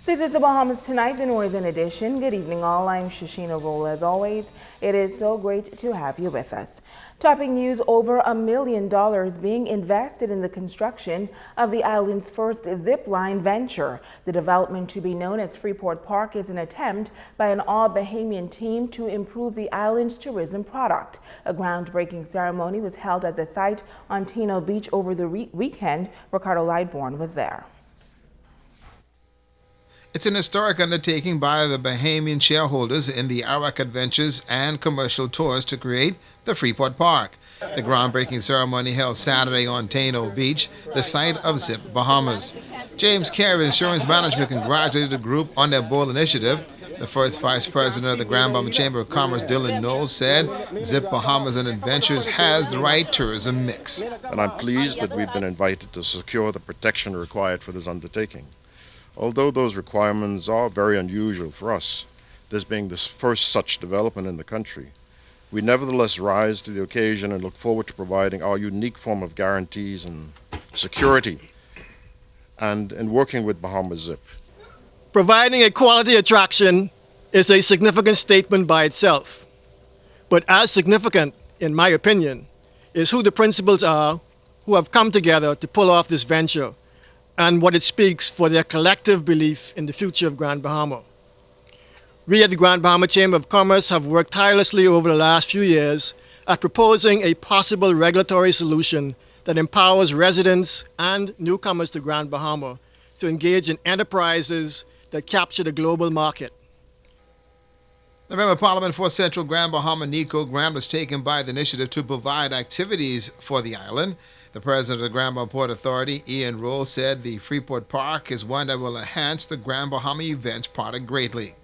This is the Bahamas Tonight, the Northern Edition. Good evening, all. I'm Shashina Roll. As always, it is so great to have you with us. Topping news, over $1 million being invested in the construction of the island's first zip line venture. The development, to be known as Freeport Park, is an attempt by an all-Bahamian team to improve the island's tourism product. A groundbreaking ceremony was held at the site on Tino Beach over the weekend. Ricardo Lightbourne was there. It's an historic undertaking by the Bahamian shareholders in the Arawak Adventures and Commercial Tours to create the Freeport Park. The groundbreaking ceremony held Saturday on Tano Beach, the site of Zip Bahamas. James Carey, Insurance Management, congratulated the group on their bold initiative. The first vice president of the Grand Bahama Chamber of Commerce, Dylan Knowles, said Zip Bahamas and Adventures has the right tourism mix. And I'm pleased that we've been invited to secure the protection required for this undertaking. Although those requirements are very unusual for us, this being the first such development in the country, we nevertheless rise to the occasion and look forward to providing our unique form of guarantees and security and in working with Bahamas Zip. Providing a quality attraction is a significant statement by itself. But as significant, in my opinion, is who the principals are who have come together to pull off this venture, and what it speaks for their collective belief in the future of Grand Bahama. We at the Grand Bahama Chamber of Commerce have worked tirelessly over the last few years at proposing a possible regulatory solution that empowers residents and newcomers to Grand Bahama to engage in enterprises that capture the global market. The Member of Parliament for Central Grand Bahama, Nico Grant, was taken by the initiative to provide activities for the island. The president of the Grand Bahama Port Authority, Ian Roll, said the Freeport Park is one that will enhance the Grand Bahama events product greatly.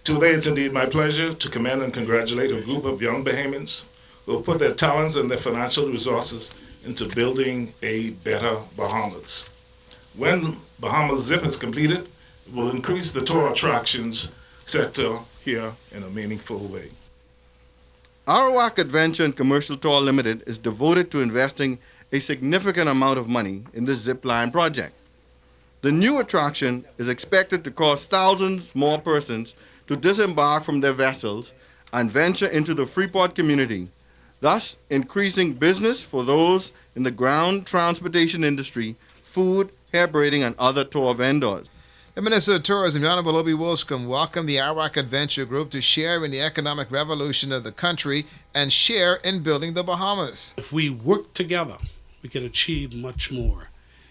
Today it's indeed my pleasure to commend and congratulate a group of young Bahamians who have put their talents and their financial resources into building a better Bahamas. When Bahamas Zip is completed, it will increase the tour attractions sector here in a meaningful way. Arawak Adventure and Commercial Tour Limited is devoted to investing a significant amount of money in this zip line project. The new attraction is expected to cause thousands more persons to disembark from their vessels and venture into the Freeport community, thus increasing business for those in the ground transportation industry, food, hair braiding, and other tour vendors. The Minister of Tourism, Honorable Obi Wolscombe, welcomed the Arawak Adventure Group to share in the economic revolution of the country and share in building the Bahamas. If we work together, we can achieve much more,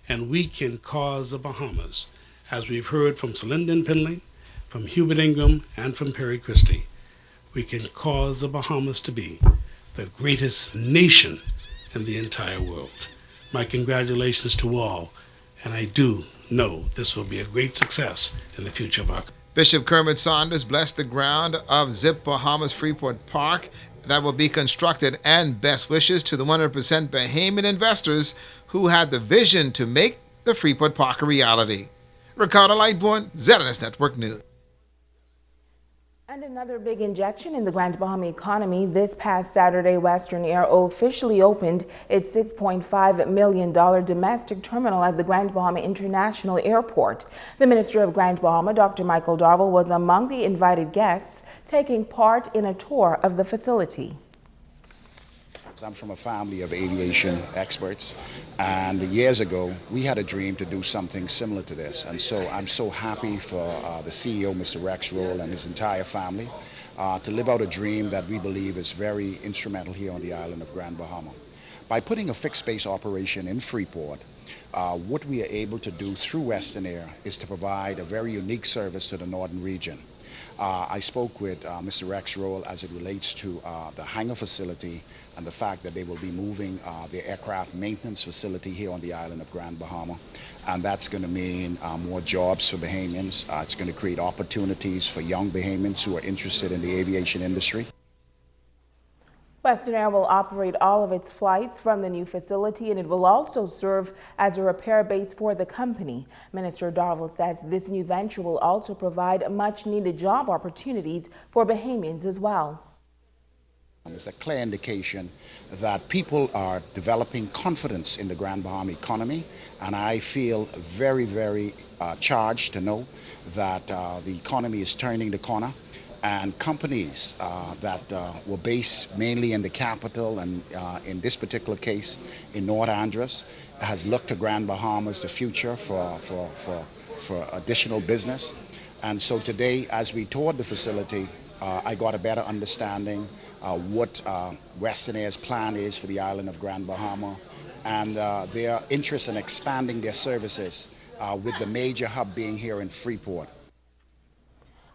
and we can cause the Bahamas, as we've heard from Celinda Pinley, from Hubert Ingram, and from Perry Christie, we can cause the Bahamas to be the greatest nation in the entire world. My congratulations to all, and I do know this will be a great success in the future of our country. Bishop Kermit Saunders blessed the ground of Zip Bahamas Freeport Park that will be constructed, and best wishes to the 100% Bahamian investors who had the vision to make the Freeport Park a reality. Ricardo Lightbourne, ZNS Network News. And another big injection in the Grand Bahama economy. This past Saturday, Western Air officially opened its $6.5 million domestic terminal at the Grand Bahama International Airport. The Minister of Grand Bahama, Dr. Michael Darville, was among the invited guests taking part in a tour of the facility. I'm from a family of aviation experts, and years ago we had a dream to do something similar to this, and so I'm so happy for the CEO, Mr. Rex Roll, and his entire family to live out a dream that we believe is very instrumental here on the island of Grand Bahama. By putting a fixed base operation in Freeport, what we are able to do through Western Air is to provide a very unique service to the northern region. I spoke with Mr. Rex Roll as it relates to the hangar facility and the fact that they will be moving the aircraft maintenance facility here on the island of Grand Bahama. And that's going to mean more jobs for Bahamians. It's going to create opportunities for young Bahamians who are interested in the aviation industry. Western Air will operate all of its flights from the new facility, and it will also serve as a repair base for the company. Minister Darville says this new venture will also provide much-needed job opportunities for Bahamians as well. It's a clear indication that people are developing confidence in the Grand Bahama economy, and I feel very, very charged to know that the economy is turning the corner, and companies that were based mainly in the capital and in this particular case in North Andros has looked to Grand Bahama as the future for additional business. And so today, as we toured the facility, I got a better understanding what Western Air's plan is for the island of Grand Bahama, and their interest in expanding their services with the major hub being here in Freeport.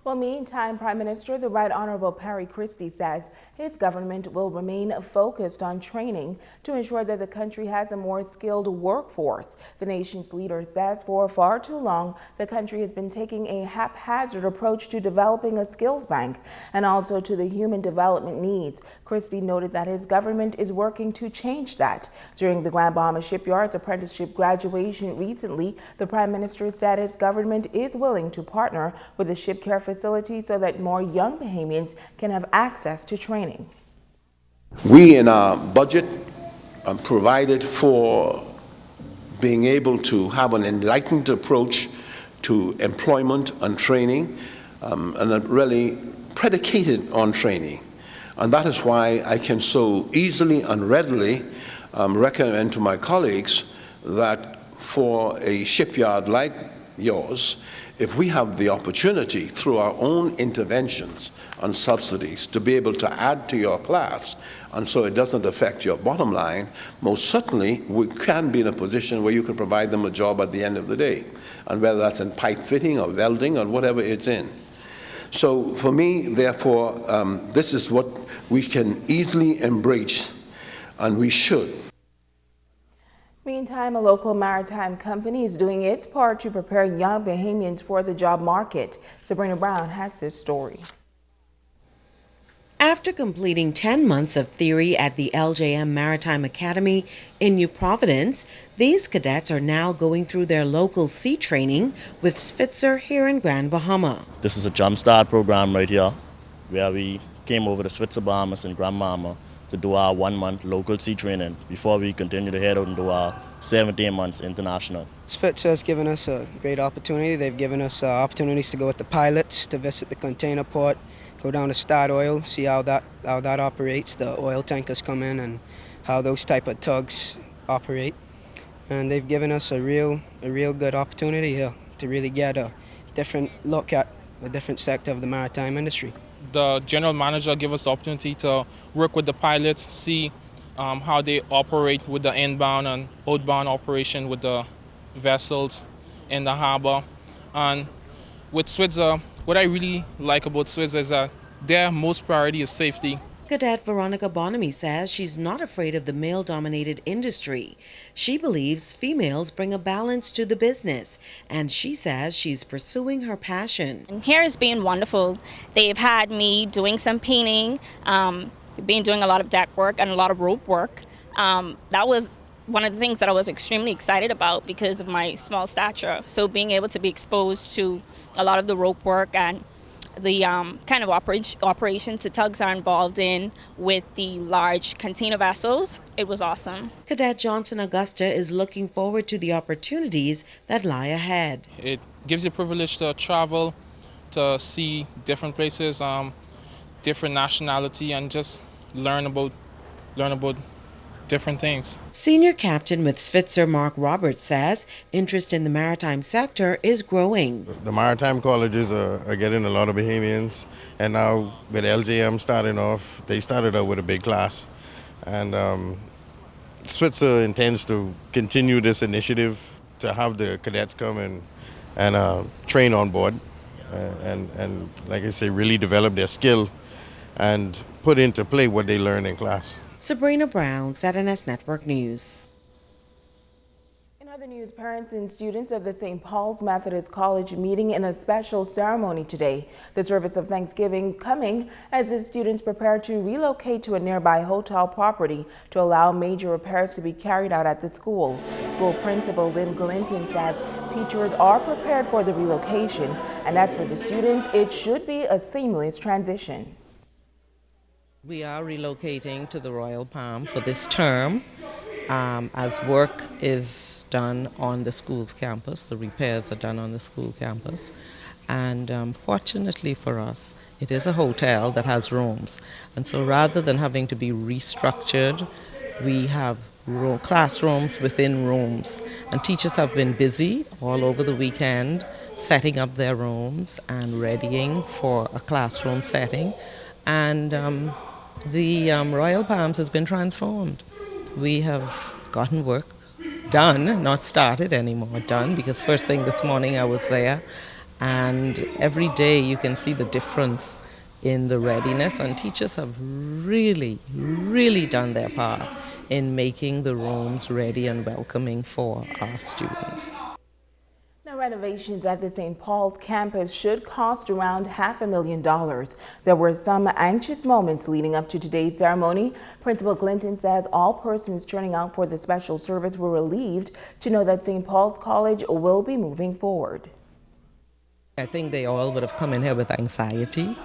Well, meantime, Prime Minister, the Right Honorable Perry Christie says his government will remain focused on training to ensure that the country has a more skilled workforce. The nation's leader says for far too long, the country has been taking a haphazard approach to developing a skills bank and also to the human development needs. Christie noted that his government is working to change that. During the Grand Bahama Shipyard's apprenticeship graduation recently, the Prime Minister said his government is willing to partner with the ship care facility so that more young Bahamians can have access to training. We in our budget provided for being able to have an enlightened approach to employment and training, and really predicated on training. And that is why I can so easily and readily recommend to my colleagues that for a shipyard like yours, if we have the opportunity through our own interventions and subsidies to be able to add to your class, and so it doesn't affect your bottom line, most certainly we can be in a position where you can provide them a job at the end of the day, and whether that's in pipe fitting or welding or whatever it's in. So for me, therefore, this is what we can easily embrace, and we should. Meantime, a local maritime company is doing its part to prepare young Bahamians for the job market. Sabrina Brown has this story. After completing 10 months of theory at the LJM Maritime Academy in New Providence, these cadets are now going through their local sea training with Spitzer here in Grand Bahama. This is a Jumpstart program right here, where we came over to Switzer, Bahamas and Grand Bahama to do our 1-month local sea training before we continue to head out and do our 17 months international. Spitzer has given us a great opportunity. They've given us opportunities to go with the pilots, to visit the container port, go down to Start Oil, see how that operates, the oil tankers come in and how those type of tugs operate. And they've given us a real good opportunity here to really get a different look at a different sector of the maritime industry. The general manager gave us the opportunity to work with the pilots, see how they operate with the inbound and outbound operation with the vessels in the harbor. And with Switzer, what I really like about Switzer is that their most priority is safety. Cadet Veronica Bonamy says she's not afraid of the male-dominated industry. She believes females bring a balance to the business, and she says she's pursuing her passion. And here has been wonderful. They've had me doing some painting, been doing a lot of deck work and a lot of rope work. That was one of the things that I was extremely excited about because of my small stature. So being able to be exposed to a lot of the rope work and the kind of operations the tugs are involved in with the large container vessels, it was awesome. Cadet Johnson Augusta is looking forward to the opportunities that lie ahead. It gives you privilege to travel, to see different places, different nationality, and just learn about different things. Senior Captain with Switzer Mark Roberts says interest in the maritime sector is growing. The maritime colleges are getting a lot of Bahamians, and now with LJM starting off, they started out with a big class. And Switzer intends to continue this initiative to have the cadets come and train on board and like I say, really develop their skill and put into play what they learn in class. Sabrina Brown, ZNS Network News. In other news, parents and students of the St. Paul's Methodist College meeting in a special ceremony today. The service of Thanksgiving coming as the students prepare to relocate to a nearby hotel property to allow major repairs to be carried out at the school. School principal Lynn Glinton says teachers are prepared for the relocation, and as for the students, it should be a seamless transition. We are relocating to the Royal Palm for this term as work is done on the school's campus. The repairs are done on the school campus. And fortunately for us, it is a hotel that has rooms. And so rather than having to be restructured, we have classrooms within rooms. And teachers have been busy all over the weekend setting up their rooms and readying for a classroom setting. And the Royal Palms has been transformed. We have gotten work done, not started anymore, done, because first thing this morning I was there, and every day you can see the difference in the readiness, and teachers have really done their part in making the rooms ready and welcoming for our students. Now, renovations at the St. Paul's campus should cost around $500,000. There were some anxious moments leading up to today's ceremony. Principal Clinton says all persons turning out for the special service were relieved to know that St. Paul's College will be moving forward. I think they all would have come in here with anxiety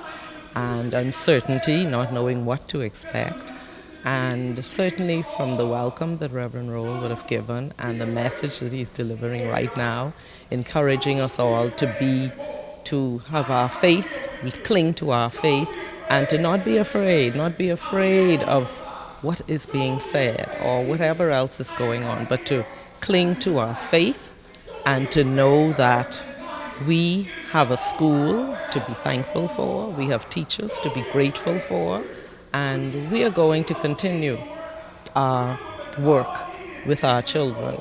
and uncertainty, not knowing what to expect. And certainly from the welcome that Reverend Roll would have given and the message that he's delivering right now, encouraging us all to have our faith, we cling to our faith, and to not be afraid of what is being said or whatever else is going on, but to cling to our faith and to know that we have a school to be thankful for, we have teachers to be grateful for, and we are going to continue our work with our children.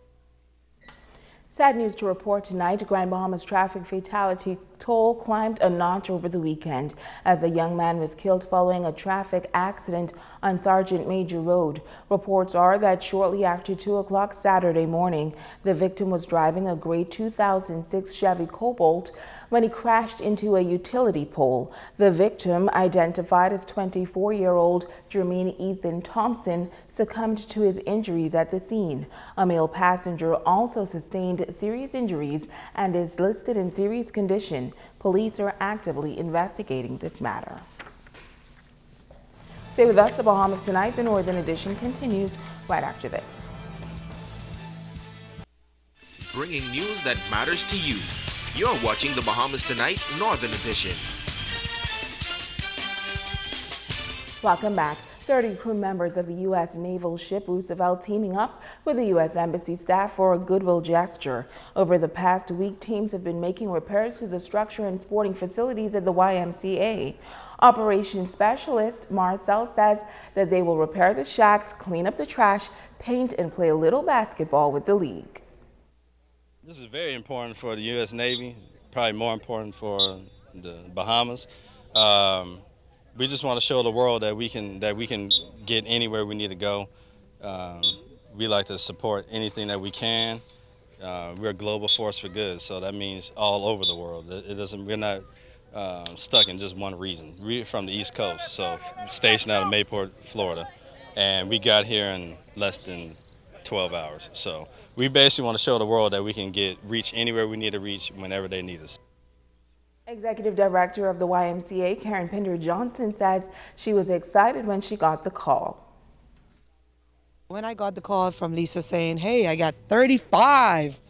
Sad news to report tonight. Grand Bahama's traffic fatality toll climbed a notch over the weekend as a young man was killed following a traffic accident on Sergeant Major Road. Reports are that shortly after 2 o'clock Saturday morning, the victim was driving a gray 2006 Chevy Cobalt when he crashed into a utility pole. The victim, identified as 24-year-old Jermaine Ethan Thompson, succumbed to his injuries at the scene. A male passenger also sustained serious injuries and is listed in serious condition. Police are actively investigating this matter. Stay with us. The Bahamas Tonight, the Northern Edition, continues right after this. Bringing news that matters to you. You're watching the Bahamas Tonight, Northern Edition. Welcome back. 30 crew members of the U.S. naval ship Roosevelt teaming up with the U.S. Embassy staff for a goodwill gesture. Over the past week, teams have been making repairs to the structure and sporting facilities at the YMCA. Operations specialist Marcel says that they will repair the shacks, clean up the trash, paint, and play a little basketball with the league. This is very important for the U.S. Navy, probably more important for the Bahamas. We just want to show the world that we can get anywhere we need to go. We like to support anything that we can. We're a global force for good, so that means all over the world. We're not stuck in just one region. We're from the East Coast, so stationed out of Mayport, Florida, and we got here in less than 12 hours. So we basically want to show the world that we can reach anywhere we need to reach whenever they need us. Executive Director of the YMCA, Karen Pinder Johnson, says she was excited when she got the call. When I got the call from Lisa saying, hey, I got 35,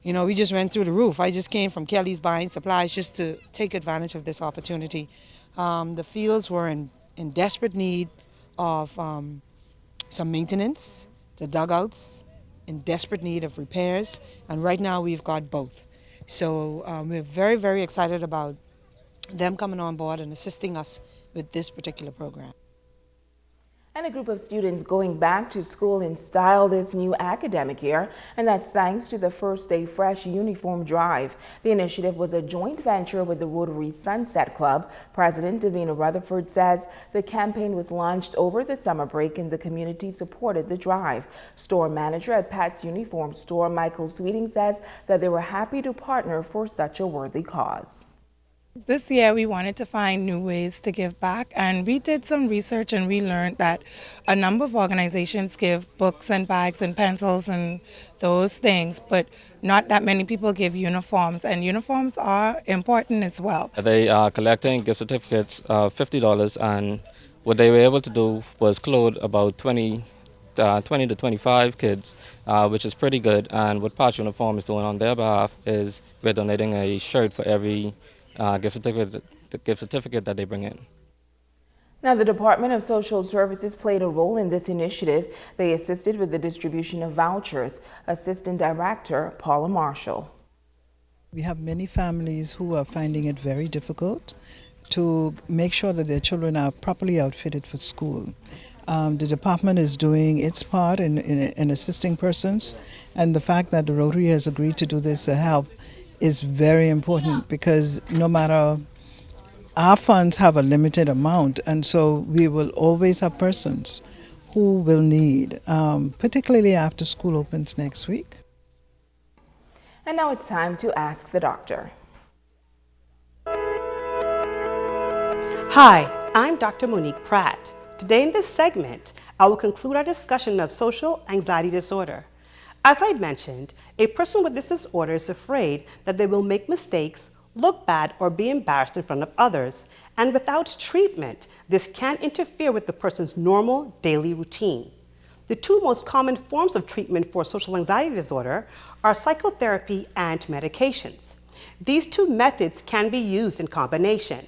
we just went through the roof. I just came from Kelly's buying supplies just to take advantage of this opportunity. The fields were in desperate need of some maintenance, the dugouts in desperate need of repairs, and right now we've got both. So we're very, very excited about them coming on board and assisting us with this particular program. And a group of students going back to school in style this new academic year, and that's thanks to the First Day Fresh Uniform Drive. The initiative was a joint venture with the Rotary Sunset Club. President Davina Rutherford says the campaign was launched over the summer break and the community supported the drive. Store manager at Pat's Uniform Store, Michael Sweeting, says that they were happy to partner for such a worthy cause. This year we wanted to find new ways to give back, and we did some research and we learned that a number of organizations give books and bags and pencils and those things, but not that many people give uniforms, and uniforms are important as well. They are collecting gift certificates of $50, and What they were able to do was clothe about 20 to 25 kids, which is pretty good. And what Patch Uniform is doing on their behalf is we're donating a shirt for every gift certificate that they bring in. Now, the Department of Social Services played a role in this initiative. They assisted with the distribution of vouchers. Assistant Director Paula Marshall. We have many families who are finding it very difficult to make sure that their children are properly outfitted for school. The department is doing its part in assisting persons, and the fact that the Rotary has agreed to do this to help is very important, because no matter, our funds have a limited amount, and so we will always have persons who will need, particularly after school opens next week. And now it's time to ask the doctor. Hi, I'm Dr. Monique Pratt. Today in this segment, I will conclude our discussion of social anxiety disorder. As I mentioned, a person with this disorder is afraid that they will make mistakes, look bad, or be embarrassed in front of others. And without treatment, this can interfere with the person's normal daily routine. The two most common forms of treatment for social anxiety disorder are psychotherapy and medications. These two methods can be used in combination.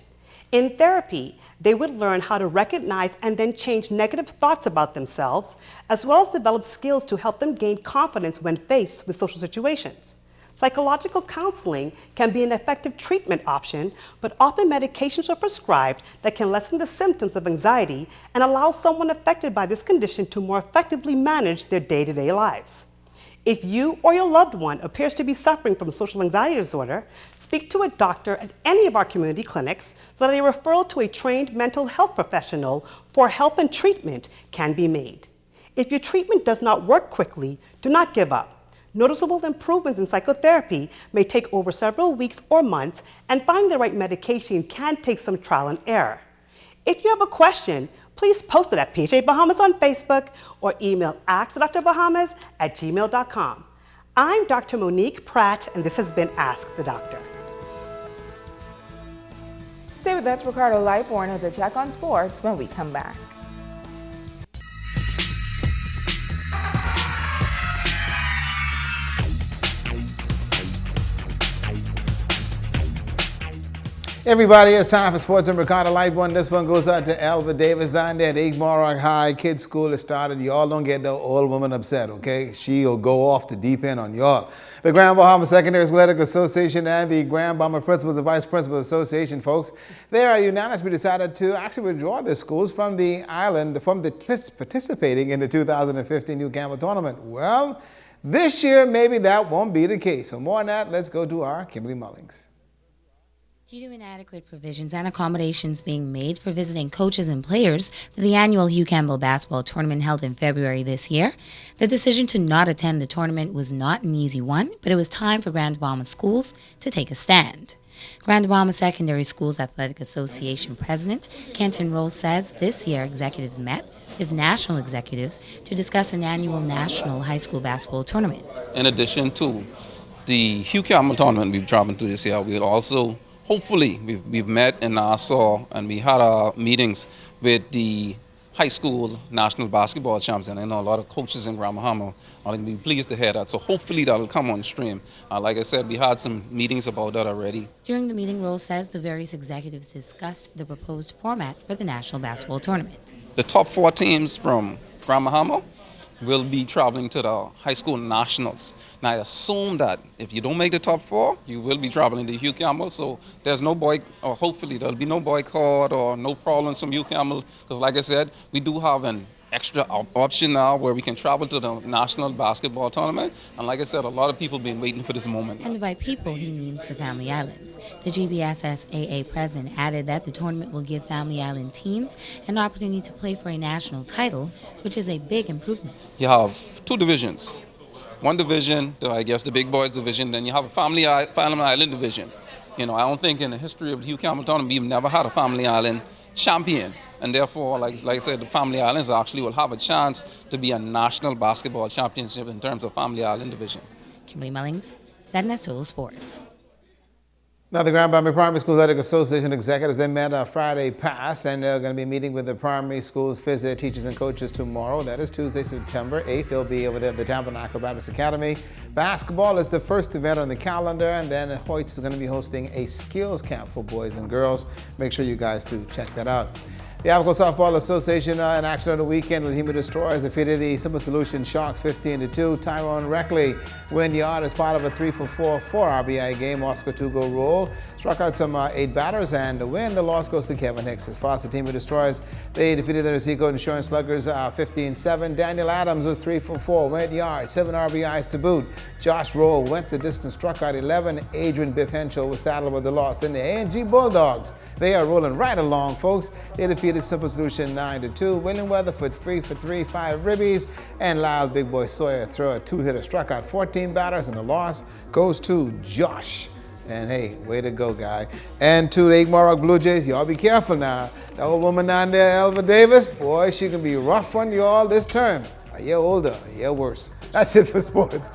In therapy, they would learn how to recognize and then change negative thoughts about themselves, as well as develop skills to help them gain confidence when faced with social situations. Psychological counseling can be an effective treatment option, but often medications are prescribed that can lessen the symptoms of anxiety and allow someone affected by this condition to more effectively manage their day-to-day lives. If you or your loved one appears to be suffering from social anxiety disorder, speak to a doctor at any of our community clinics so that a referral to a trained mental health professional for help and treatment can be made. If your treatment does not work quickly, do not give up. Noticeable improvements in psychotherapy may take over several weeks or months, and finding the right medication can take some trial and error. If you have a question, please post it at PHA Bahamas on Facebook or email askthedrbahamas@gmail.com. I'm Dr. Monique Pratt, and this has been Ask the Doctor. Stay with us. Ricardo Lightborn has a check on sports when we come back. Everybody, it's time for Sports and Ricardo Lightborn. This one goes out to Elva Davis down there at Igmorock High. Kids' school has started. Y'all don't get the old woman upset, okay? She'll go off the deep end on y'all. The Grand Bahama Secondary Athletic Association and the Grand Bahama Principals and Vice Principals Association, folks, they are unanimously decided to actually withdraw their schools from the island, from the participating in the 2015 New Campbell Tournament. Well, this year, maybe that won't be the case. For more on that, let's go to our Kimberly Mullings. Due to inadequate provisions and accommodations being made for visiting coaches and players for the annual Hugh Campbell basketball tournament held in February this year, the decision to not attend the tournament was not an easy one, but it was time for Grand Bahama schools to take a stand. Grand Bahama Secondary Schools Athletic Association President Kenton Rose says this year executives met with national executives to discuss an annual national high school basketball tournament. In addition to the Hugh Campbell tournament we've traveled to this year, we'll also hopefully, we've met in Nassau and we had our meetings with the high school national basketball champs, and I know a lot of coaches in Grand Bahama are going to be pleased to hear that. So hopefully that'll come on stream. Like I said, we had some meetings about that already. During the meeting, Rose says the various executives discussed the proposed format for the national basketball tournament. The top 4 teams from Grand Bahama will be traveling to the high school nationals. Now I assume that if you don't make the top 4, you will be traveling to Hugh Campbell, so there's no or hopefully there'll be no boycott or no problems from Hugh Campbell, because like I said, we do have an extra option now where we can travel to the national basketball tournament, and like I said, a lot of people have been waiting for this moment. And by people, he means the Family Islands. The GBSSAA president added that the tournament will give Family Island teams an opportunity to play for a national title, which is a big improvement. You have 2 divisions. One division, I guess the big boys division, then you have a Family Island division. You know, I don't think in the history of the Hugh Campbell tournament we've never had a Family Island champion. And therefore, like I said, the Family Islands actually will have a chance to be a national basketball championship in terms of Family Island division. Kimberly Mullings, 7 Sports. Now, the Grand Bahama Primary School Athletic Association executives, they met Friday past, and they're going to be meeting with the primary schools, phys ed teachers and coaches tomorrow. That is Tuesday, September 8th. They'll be over there at the Tabernacle Baptist Academy. Basketball is the first event on the calendar, and then Hoyts is going to be hosting a skills camp for boys and girls. Make sure you guys do check that out. The Abaco Softball Association in action on the weekend. The Lehigh Destroyers defeated the Simple Solution Sharks 15-2. Tyrone Reckley win the yard as part of a 3-for-4 RBI game. Oscar two-go roll. Struck out some 8 batters, and the win. The loss goes to Kevin Hicks. As far as the Team of Destroyers, they defeated the Rosico Insurance Sluggers 15-7. Daniel Adams was 3-for-4, went yard, 7 RBIs to boot. Josh Roll went the distance, struck out 11. Adrian Biff Henschel was saddled with the loss. And the A&G Bulldogs, they are rolling right along, folks. They defeated Simple Solution 9-2. William Weatherford 3-for-3, 5 ribbies. And Lyle Big Boy Sawyer threw a 2-hitter, struck out 14 batters, and the loss goes to Josh. And hey, way to go, guy. And to the Morrock Blue Jays, y'all be careful now. That old woman down there, Elva Davis, boy, she can be rough on y'all this term. A year older, a year worse. That's it for sports.